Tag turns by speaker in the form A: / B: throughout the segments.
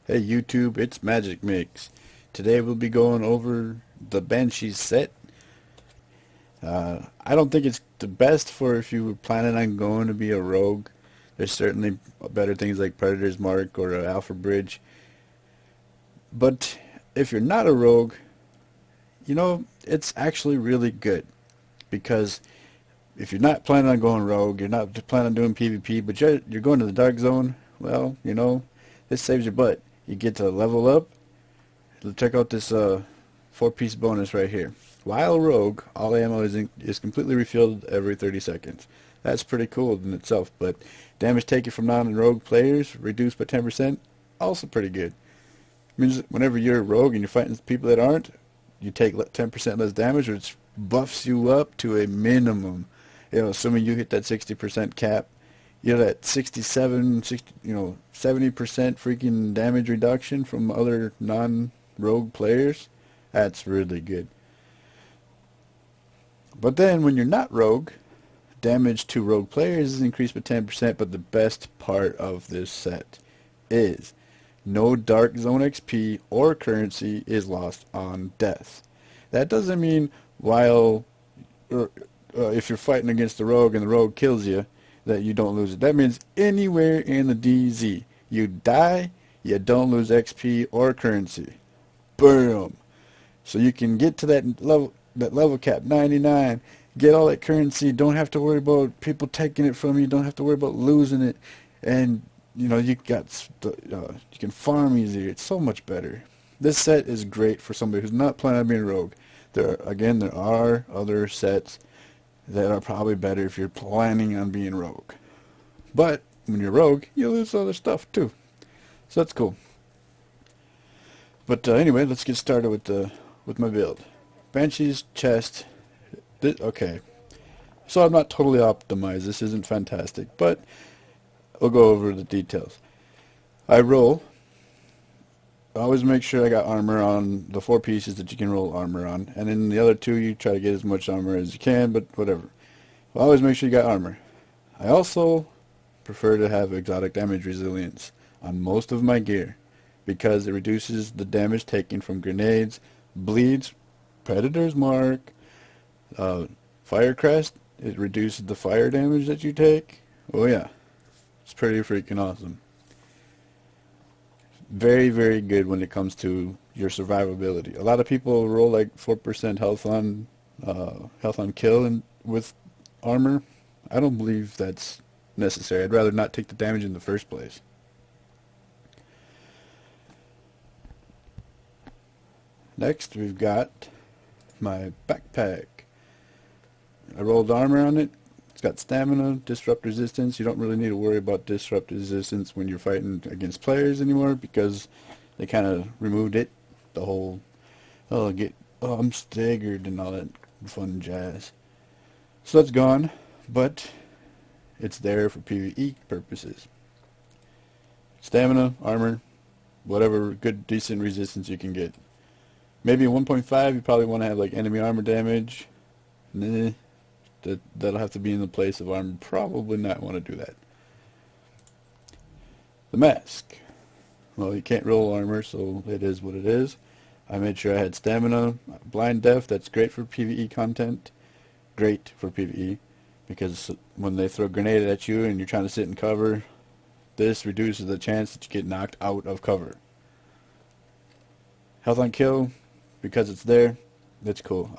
A: Hey YouTube, it's Magic Mix. Today we'll be going over the Banshee set. I don't think it's the best for if you were planning on going to be a rogue. There's certainly better things like Predator's Mark or Alpha Bridge. But if you're not a rogue, it's actually really good. Because if you're not planning on going rogue, you're not planning on doing PvP, but you're going to the Dark Zone, well, this saves your butt. You get to level up. Check out this four-piece bonus right here. While rogue, all ammo is completely refilled every 30 seconds. That's pretty cool in itself, but damage taken from non-rogue players reduced by 10%, also pretty good. Means whenever you're a rogue and you're fighting people that aren't, you take 10% less damage, which buffs you up to a minimum. Assuming you hit that 60% cap, you're at 67, 60, 70% freaking damage reduction from other non-rogue players. That's really good. But then when you're not rogue, damage to rogue players is increased by 10%, but the best part of this set is no Dark Zone XP or currency is lost on death. That doesn't mean if you're fighting against the rogue and the rogue kills you, that you don't lose it. That means anywhere in the DZ, you die, you don't lose XP or currency. Boom. So you can get to that level cap 99, get all that currency, don't have to worry about people taking it from you, don't have to worry about losing it, and you can farm easier. It's so much better. This set is great for somebody who's not planning on being rogue. There are other sets that are probably better if you're planning on being rogue. But when you're rogue, you lose other stuff too. So that's cool. But anyway, let's get started with my build. Banshee's chest. Okay. So I'm not totally optimized. This isn't fantastic, but we'll go over the details. I always make sure I got armor on the four pieces that you can roll armor on. And in the other two, you try to get as much armor as you can, but whatever. Always make sure you got armor. I also prefer to have exotic damage resilience on most of my gear because it reduces the damage taken from grenades, bleeds, Predator's Mark, Fire Crest. It reduces the fire damage that you take. Oh yeah, it's pretty freaking awesome. Very, very good when it comes to your survivability. A lot of people roll like 4% health on kill and with armor. I don't believe that's necessary. I'd rather not take the damage in the first place. Next, we've got my backpack. I rolled armor on it. It's got stamina, disrupt resistance. You don't really need to worry about disrupt resistance when you're fighting against players anymore because they kind of removed it. The whole, I'm staggered and all that fun jazz. So that's gone, but it's there for PvE purposes. Stamina, armor, whatever good, decent resistance you can get. Maybe in 1.5 you probably want to have like enemy armor damage. Nah. That'll have to be in the place of armor. Probably not want to do that. The mask. Well, you can't roll armor, so it is what it is. I made sure I had stamina. Blind Death, that's great for PvE content. Great for PvE. Because when they throw a grenade at you and you're trying to sit in cover, this reduces the chance that you get knocked out of cover. Health on kill, because it's there, that's cool.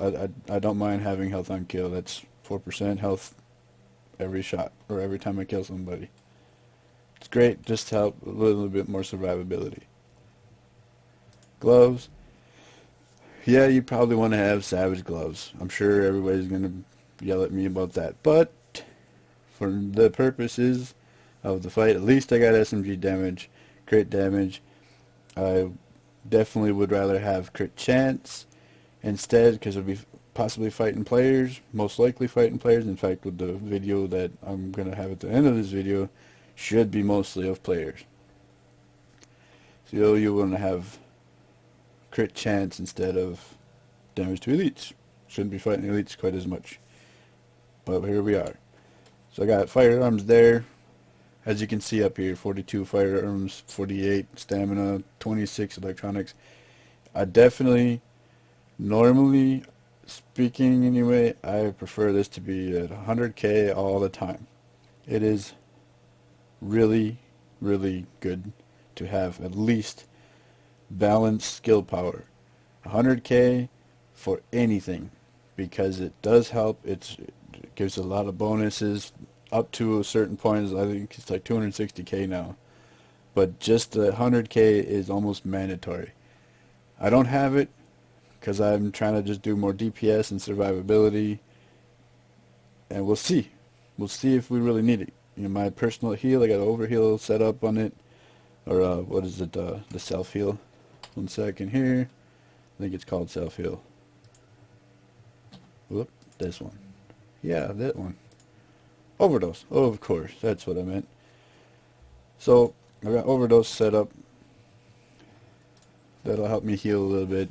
A: I don't mind having health on kill. That's 4% health every shot, or every time I kill somebody. It's great just to help a little bit more survivability. Gloves. Yeah, you probably want to have savage gloves. I'm sure everybody's going to yell at me about that. But for the purposes of the fight, at least I got SMG damage, crit damage. I definitely would rather have crit chance instead because it would be possibly fighting players, most likely fighting players. In fact, with the video that I'm going to have at the end of this video, should be mostly of players. So you want to have crit chance instead of damage to elites. Shouldn't be fighting elites quite as much. But here we are. So I got firearms there. As you can see up here, 42 firearms, 48 stamina, 26 electronics. I definitely, normally speaking anyway, I prefer this to be at 100K all the time. It is really, really good to have at least balanced skill power. 100K for anything, because it does help. It gives a lot of bonuses up to a certain point. I think it's like 260K now. But just the 100K is almost mandatory. I don't have it because I'm trying to just do more DPS and survivability. And we'll see. We'll see if we really need it. You know, my personal heal, I got an overheal set up on it. Or what is it? The self-heal. One second here. I think it's called self-heal. Whoop, this one. Yeah, that one. Overdose. Oh, of course. That's what I meant. So, I got overdose set up. That'll help me heal a little bit.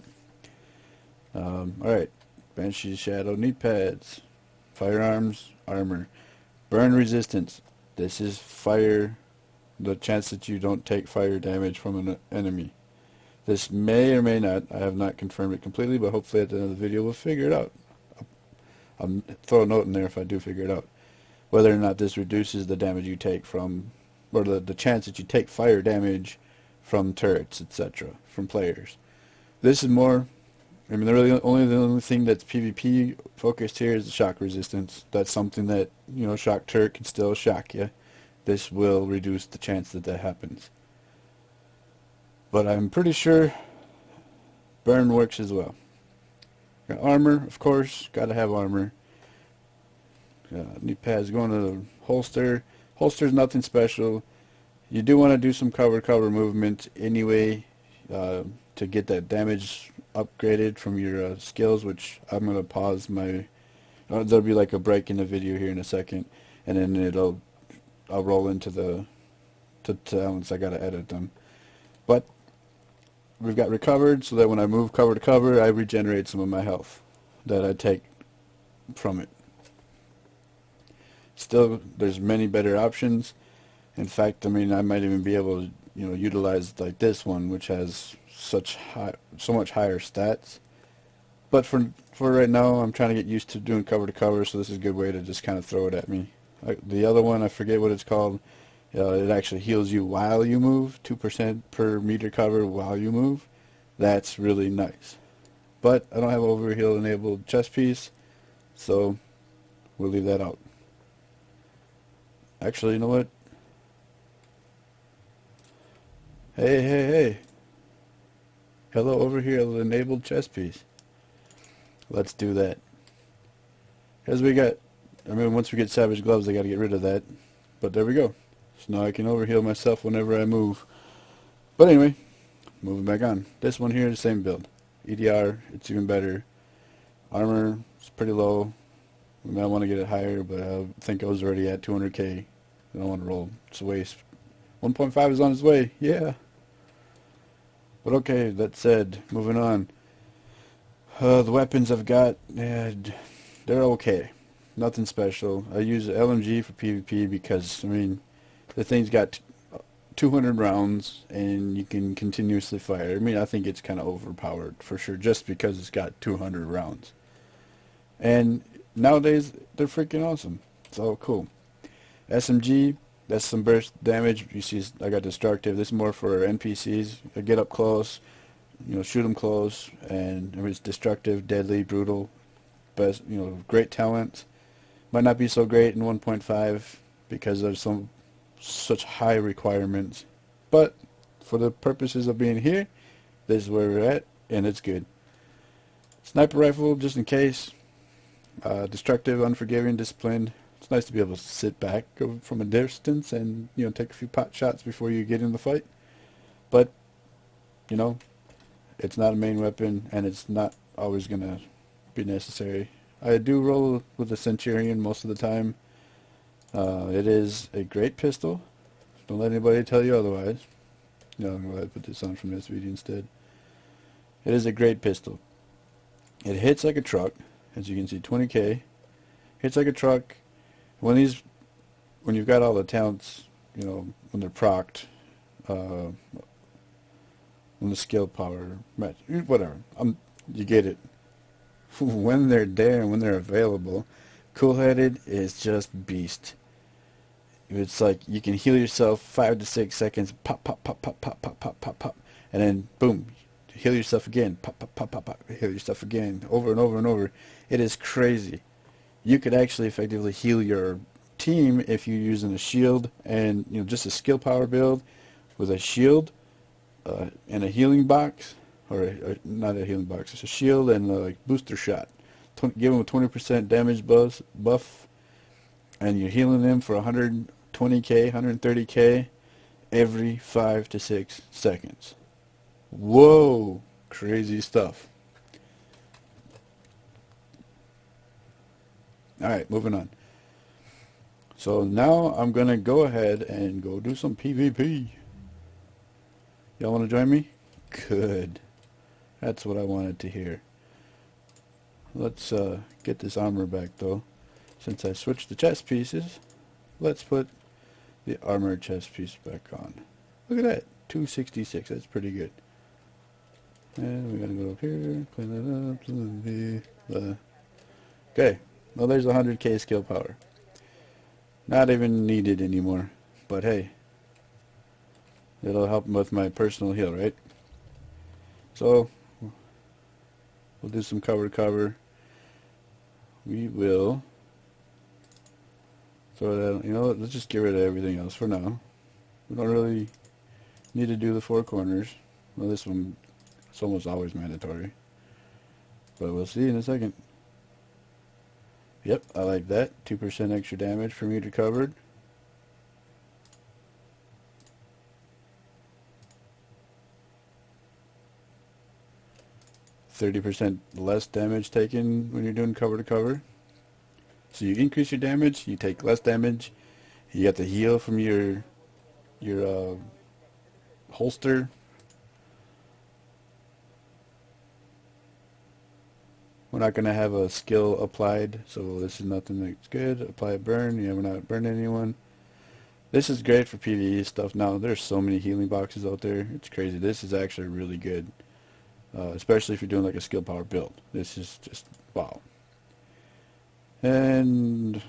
A: Alright. Banshee Shadow. Knee pads. Firearms. Armor. Burn resistance. This is fire. The chance that you don't take fire damage from an enemy. This may or may not. I have not confirmed it completely, but hopefully at the end of the video we'll figure it out. I'll throw a note in there if I do figure it out. Whether or not this reduces the damage you take from, or the chance that you take fire damage from turrets, etc., from players. This is more, I mean, the only thing that's PvP focused here is the shock resistance. That's something that, you know, shock turret can still shock you. This will reduce the chance that that happens. But I'm pretty sure burn works as well. Got armor, of course, gotta have armor. Knee pads going to the holster. Holster's nothing special. You do want to do some cover movement anyway to get that damage upgraded from your skills, which I'm going to pause my... there'll be like a break in the video here in a second, and then I'll roll into the talents. I got to edit them. But we've got recovered, so that when I move cover to cover, I regenerate some of my health that I take from it. Still, there's many better options. In fact, I mean, I might even be able to, you know, utilize like this one, which has so much higher stats. But for right now, I'm trying to get used to doing cover to cover, so this is a good way to just kind of throw it at me. The other one, I forget what it's called. It actually heals you while you move, 2% per meter cover while you move. That's really nice. But I don't have overheal enabled chest piece, so we'll leave that out. Actually, you know what? Hey. Hello, overheal enabled chest piece. Let's do that. Because we got, I mean, once we get Savage Gloves, I got to get rid of that. But there we go. So now I can overheal myself whenever I move. But anyway, moving back on. This one here is the same build. EDR, it's even better. Armor, it's pretty low. We might want to get it higher, but I think I was already at 200K. I don't want to roll. It's a waste. 1.5 is on its way. Yeah. But okay, that said, moving on. The weapons I've got, they're okay. Nothing special. I use LMG for PvP because, I mean, the thing's got 200 rounds and you can continuously fire. I mean, I think it's kind of overpowered for sure just because it's got 200 rounds. And nowadays, they're freaking awesome. It's all cool. SMG, that's some burst damage. You see, I got destructive. This is more for NPCs. I get up close, you know, shoot them close, and it's destructive, deadly, brutal. Best, you know, great talent. Might not be so great in 1.5 because there's such high requirements. But for the purposes of being here, this is where we're at, and it's good. Sniper rifle, just in case. Destructive, unforgiving, disciplined. It's nice to be able to sit back from a distance and, you know, take a few pot shots before you get in the fight. But, you know, it's not a main weapon, and it's not always going to be necessary. I do roll with the Centurion most of the time. It is a great pistol. Don't let anybody tell you otherwise. No, I'm going to go ahead and put this on from this video instead. It is a great pistol. It hits like a truck. As you can see, 20K. Hits like a truck. When you've got all the talents you know, when they're procced, uh, when the skill power match, whatever. You get it. When they're there and when they're available, cool-headed is just beast. It's like you can heal yourself 5 to 6 seconds, pop, pop, pop, pop, pop, pop, pop, pop, pop, and then boom, heal yourself again, pop, pop, pop, pop, pop, heal yourself again, over and over and over. It is crazy. You could actually effectively heal your team if you're using a shield and just a skill power build with a shield and a healing box, or not a healing box, it's a shield and a booster shot. Give them a 20% damage buff, and you're healing them for 120k, 130k every 5 to 6 seconds. Whoa, crazy stuff. Alright, moving on. So now I'm going to go ahead and go do some PvP. Y'all want to join me? Good. That's what I wanted to hear. Let's get this armor back though. Since I switched the chest pieces, let's put the armor chest piece back on. Look at that, 266, that's pretty good. And we gotta go up here, clean it up. Okay, well there's 100k skill power. Not even needed anymore, but hey, it'll help with my personal heal, right? So, we'll do some cover to cover. We will throw that, let's just get rid of everything else for now. We don't really need to do the 4 corners. Well, this one, it's almost always mandatory. But we'll see in a second. Yep, I like that. 2% extra damage for meter covered. %less damage taken when you're doing cover to cover. So you increase your damage, you take less damage. You get the heal from your holster. We're not going to have a skill applied, so this is nothing that's good. Apply a burn, we're not burning anyone. This is great for PvE stuff. Now, there's so many healing boxes out there. It's crazy. This is actually really good. Especially if you're doing like a skill power build. This is just wow. And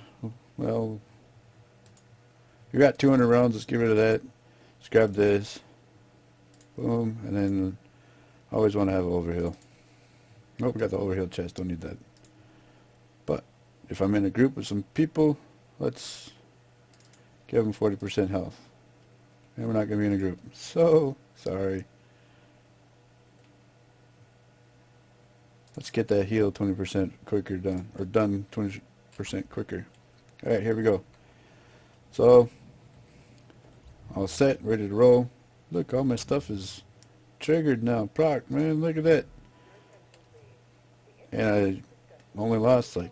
A: well, you got 200 rounds. Let's get rid of that. Let's grab this. Boom, and then I always want to have an overheal. Oh, we got the overheal chest. Don't need that. But if I'm in a group with some people, let's give them 40% health. And we're not going to be in a group. So sorry. Let's get that heal 20% quicker done, or done 20% quicker. Alright, here we go. So, all set, ready to roll. Look, all my stuff is triggered now. Proc, man, look at that. And I only lost like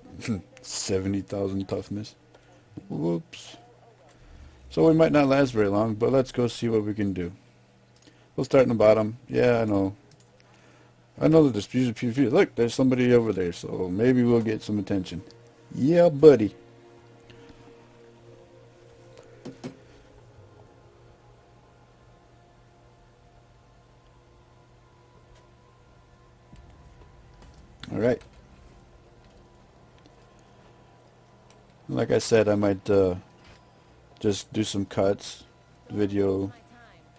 A: 70,000 toughness. Whoops. So we might not last very long, but let's go see what we can do. We'll start in the bottom. Yeah, I know. I know that there's PvP. Look, there's somebody over there, so maybe we'll get some attention. Yeah, buddy. Alright. Like I said, I might just do some cuts. Video.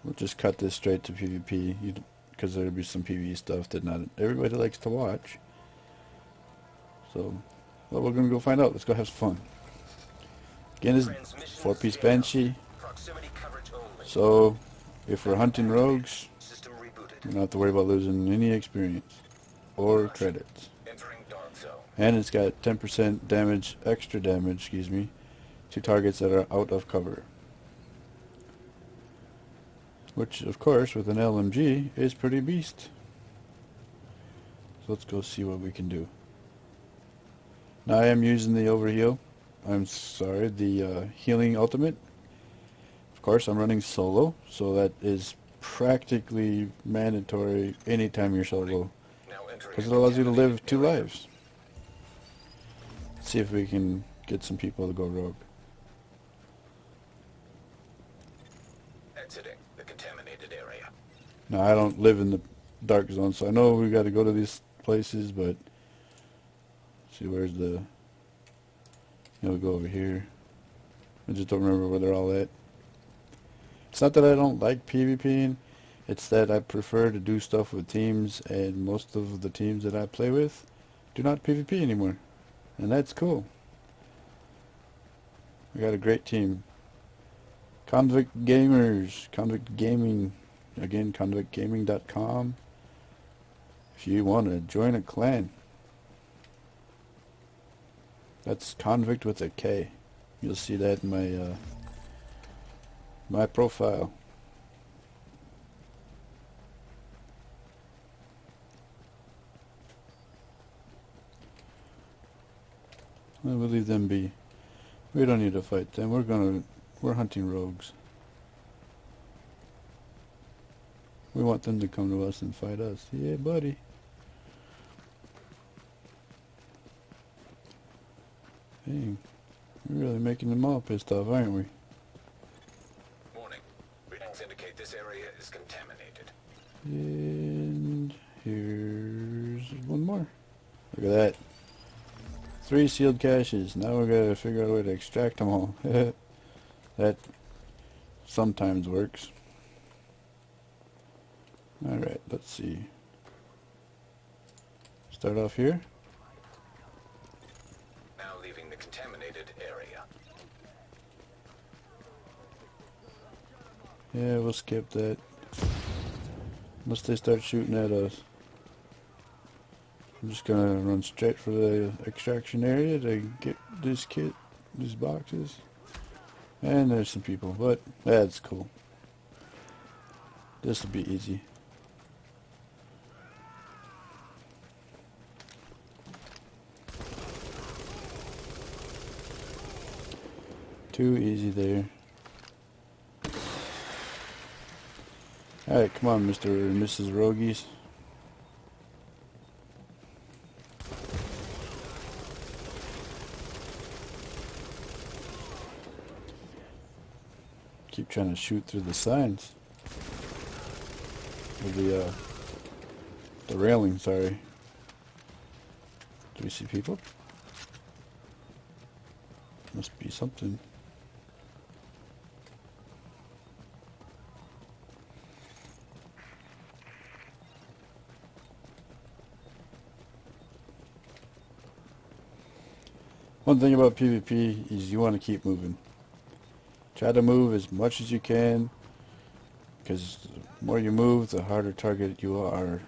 A: We'll just cut this straight to PvP. Because there'll be some PvE stuff that not everybody likes to watch. So, well, we're going to go find out. Let's go have some fun. Again, this is 4-piece Banshee. So, if we're hunting rogues, we don't have to worry about losing any experience or credits. And it's got 10% damage, extra damage, excuse me, to targets that are out of cover. Which, of course, with an LMG, is pretty beast. So let's go see what we can do. Now I am using the overheal. I'm sorry, the healing ultimate. Of course, I'm running solo, so that is practically mandatory anytime you're solo. Because it allows you to live 2 lives. Let's see if we can get some people to go rogue.
B: Exiting the contaminated area.
A: Now, I don't live in the dark zone, so I know we got to go to these places, but see, where's the... we'll go over here. I just don't remember where they're all at. It's not that I don't like PvPing, it's that I prefer to do stuff with teams, and most of the teams that I play with do not PvP anymore. And that's cool. I got a great team. Convict Gamers, Convict Gaming, again, convictgaming.com. If you want to join a clan. That's Convict with a K. You'll see that in my my profile. We'll leave them be. We don't need to fight them. We're hunting rogues. We want them to come to us and fight us. Yeah, buddy. Dang. We're really making them all pissed off, aren't we?
B: Warning. Readings indicate this area is contaminated.
A: And here's one more. Look at that. 3 sealed caches. Now we gotta figure out a way to extract them all. That sometimes works. Alright, let's see. Start off here.
B: Now leaving the contaminated area.
A: Yeah, we'll skip that. Unless they start shooting at us. I'm just gonna run straight for the extraction area to get this kit, these boxes. And there's some people, but that's cool. This will be easy. Too easy there. Alright, come on, Mr. and Mrs. Rogies. Keep trying to shoot through the signs. Or the railing, sorry. Do we see people? Must be something. One thing about PvP is you want to keep moving. Try to move as much as you can, because the more you move, the harder target you are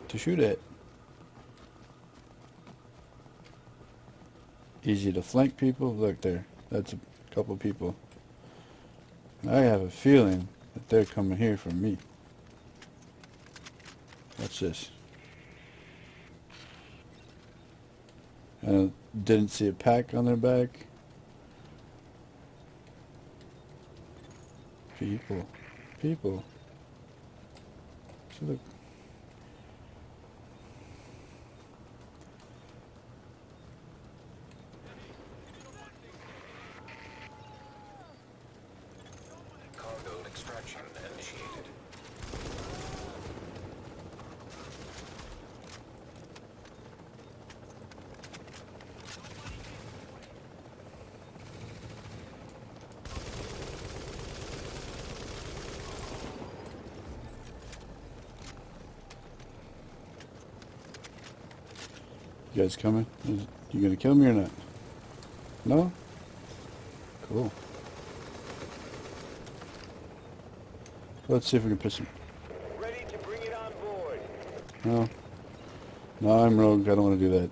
A: to shoot at. Easy to flank people. Look there. That's a couple people. I have a feeling that they're coming here from me. Watch this. I didn't see a pack on their back. People. So look.
B: Cargo extraction initiated.
A: You guys coming? You gonna kill me or not? No? Cool. Let's see if we can piss him.
C: Ready to bring it on board.
A: No. No, I'm rogue. I don't want to do that.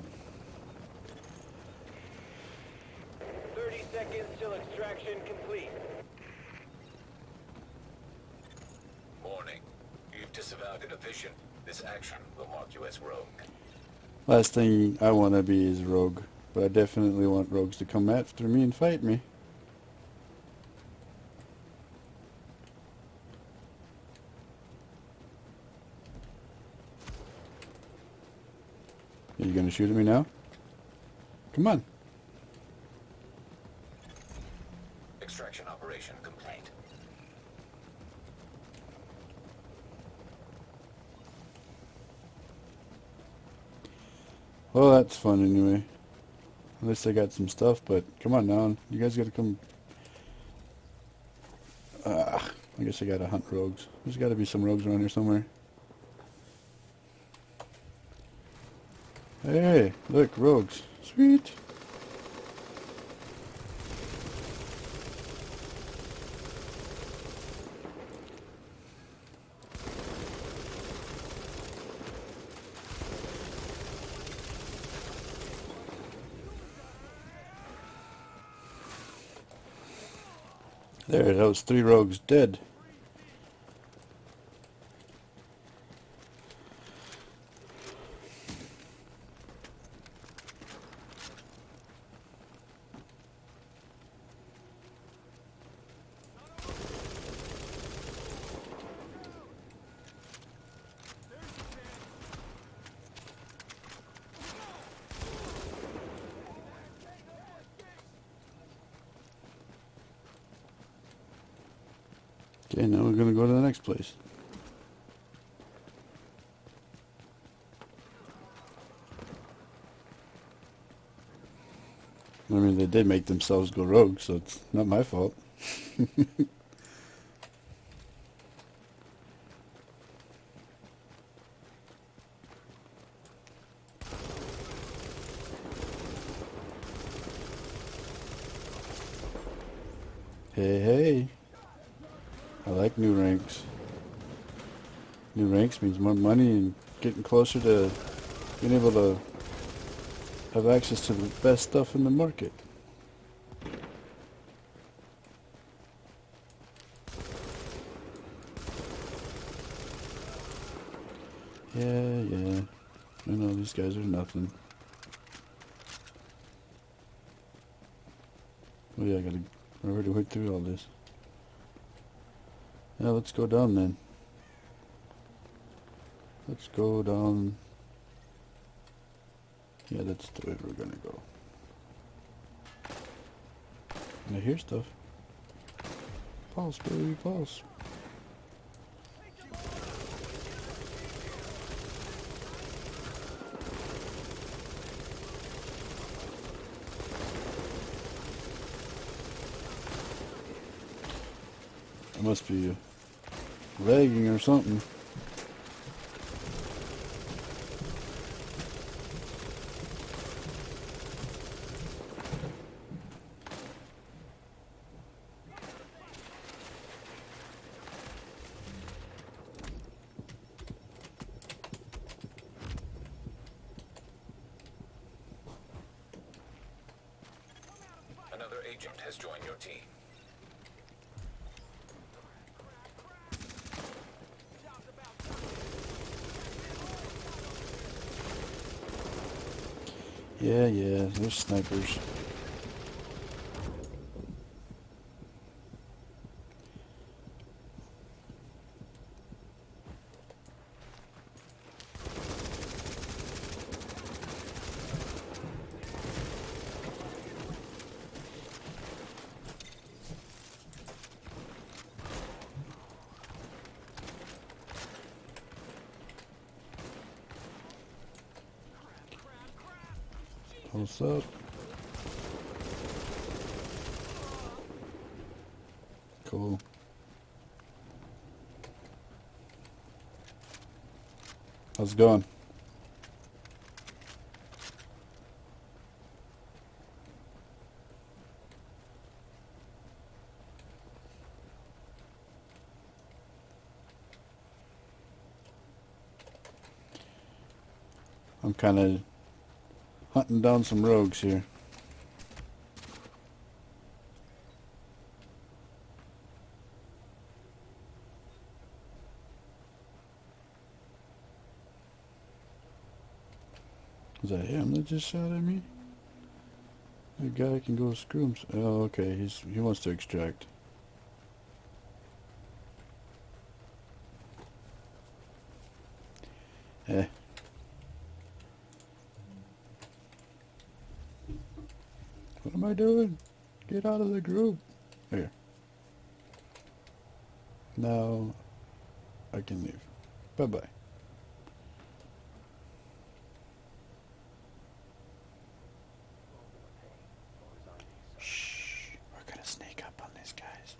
C: 30 seconds till extraction complete.
B: Warning. You've disavowed a division. This action will mark you as rogue.
A: Last thing I want to be is rogue. But I definitely want rogues to come after me and fight me. Are you going to shoot at me now? Come on.
B: Extraction operation complete.
A: Well, that's fun anyway. At least I got some stuff, but come on now. You guys gotta come. I guess I gotta hunt rogues. There's gotta be some rogues around here somewhere. Hey, look, rogues. Sweet. There, that was 3 rogues dead. Okay, now we're gonna go to the next place. I mean, they did make themselves go rogue, so it's not my fault. Hey, hey. I like new ranks. New ranks means more money and getting closer to being able to have access to the best stuff in the market. Yeah. I know these guys are nothing. Oh yeah, I already went through all this. Yeah, let's go down then. Let's go down. Yeah, that's the way we're gonna go. And I hear stuff. Pulse, baby, pulse. I must be lagging or something.
B: Another agent has joined your team.
A: Yeah, there's snipers. What's up? Cool. How's it going? I'm kind of hunting down some rogues here. Was that him that just shot at me? That guy can go screw him. Oh, okay. He wants to extract. Eh. What am I doing? Get out of the group. Here. Now I can leave. Bye-bye. Shh. We're gonna sneak up on these guys.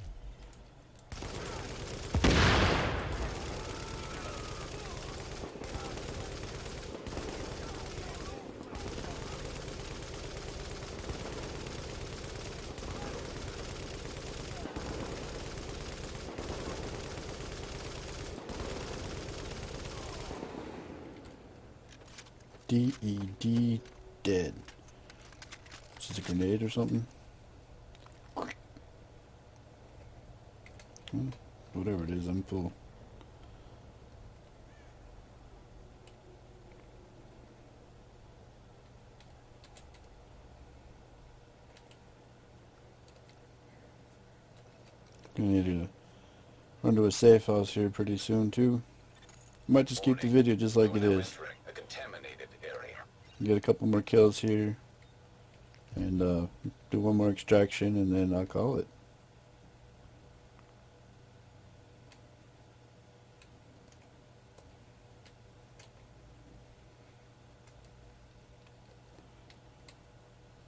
A: DED dead. Is this a grenade or something? Whatever it is, I'm full. Gonna need to run to a safe house here pretty soon too. Might just keep the video just like it is.
B: A contaminated area.
A: Get a couple more kills here, and do one more extraction, and then I'll call it.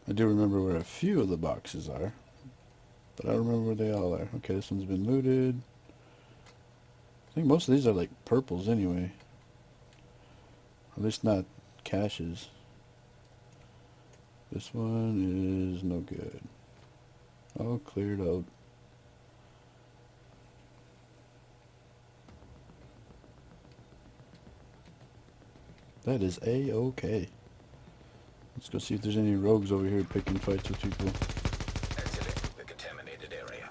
A: I do remember where a few of the boxes are, but I don't remember where they all are. Okay, this one's been looted. I think most of these are like purples anyway. At least not caches. This one is no good. All cleared out. That is A-okay. Let's go see if there's any rogues over here picking fights with people.
B: Exiting the contaminated area.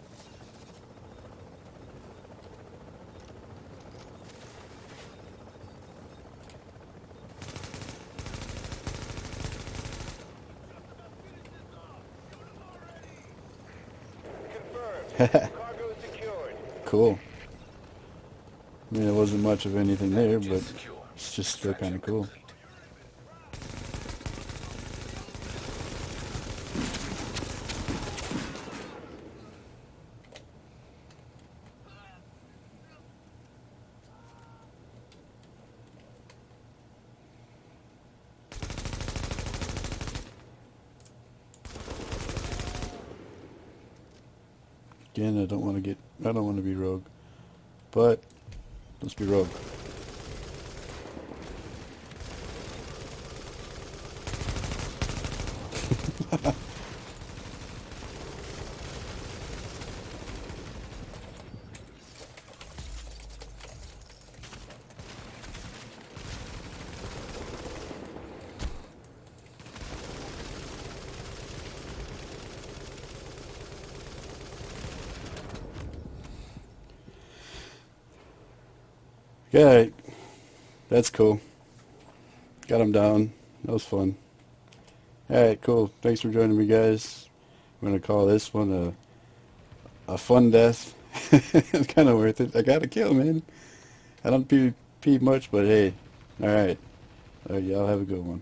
C: Confirmed. Cargo secured.
A: Cool. I mean, there wasn't much of anything there, but
B: Secure.
A: it's just still kind of cool.
B: Complete.
A: Again, I don't want to be rogue, but let's be rogue. Alright, that's cool. Got him down. That was fun. Alright, cool. Thanks for joining me, guys. I'm going to call this one a fun death. It's kind of worth it. I got a kill, man. I don't PvP much, but hey. Alright. Y'all have a good one.